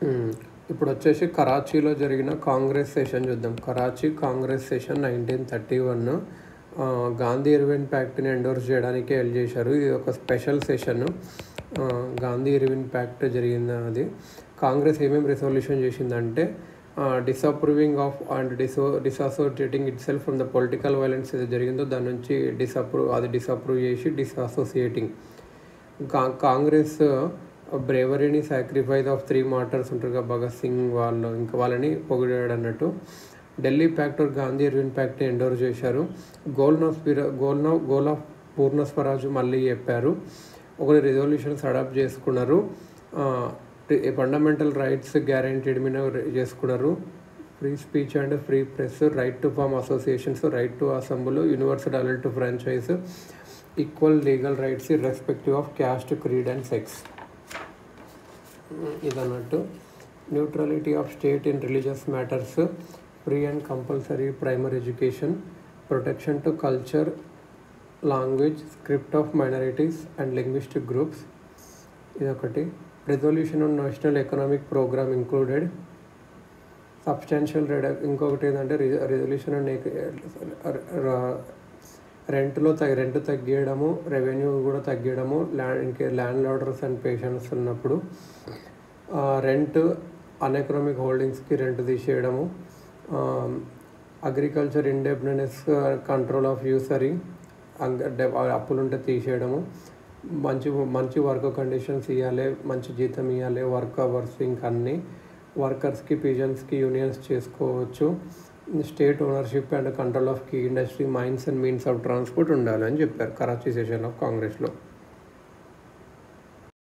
హ్మ్. ఇప్పుడొచ్చేసి కరాచీలో జరిగిన కాంగ్రెస్ సెషన్ చూద్దాం. కరాచీ కాంగ్రెస్ సెషన్ 1931 గాంధీ ఇర్విన్ ప్యాక్ట్‌ని ఎండోర్స్ చేయడానికి హెల్ప్ చేశారు. ఇది ఒక special session. Gandhi Irwin pact జరిగిన అది. కాంగ్రెస్ ఏమేమి రిజల్యూషన్ చేసిందంటే disapproving of and dissociating itself from the political violence ఏది జరిగిందో దాని నుంచి డిసప్రూవ్ చేసి డిసోసియేటింగ్. కాంగ్రెస్ బ్రేవరీని సాక్రిఫైస్ ఆఫ్ 3 మార్టర్స్ ఉంటారు కదా, భగత్ సింగ్ వాళ్ళు, ఇంకా వాళ్ళని పొగిడాడు అన్నట్టు. ఢిల్లీ ప్యాక్ట్ గాంధీ ఇర్విన్ ప్యాక్ట్ని ఎండోర్ చేశారు. గోల్ ఆఫ్ పూర్ణ స్వరాజ్ మళ్ళీ చెప్పారు. ఒకటి రిజల్యూషన్స్ అడాప్ట్ చేసుకున్నారు. ఫండమెంటల్ రైట్స్ గ్యారంటీడ్ మీద చేసుకున్నారు. Free speech and free press, right to form associations, right to assembly, universal adult to franchise, equal legal rights irrespective of caste, creed and sex. ఇదన్నట్టు. Neutrality of state in religious matters, free and compulsory primary education, protection to culture, language, script of minorities and linguistic groups. ఇదొకటి. Resolution on national economic programme included substantial ఇంకొకటి ఏంటంటే resolution on rent తగ్గియడము, revenue కూడా తగ్గియడము, landlords and patients ఉన్నప్పుడు rent uneconomic హోల్డింగ్స్కి rent తీసేయడము, agriculture independence, control of usury, అప్పులుంటే తీసేయడము, మంచి వర్క్ కండిషన్స్ ఇవ్వాలి, మంచి జీతం ఇవ్వాలి, వర్క్ అవర్స్, ఇంకా అన్నీ వర్కర్స్కి, పీజన్స్కి యూనియన్స్ చేసుకోవచ్చు, state ownership and control of key industry, mines and means of transport ఉండాలని చెప్పారు కరాచీ సెషన్ ఆఫ్ కాంగ్రెస్లో.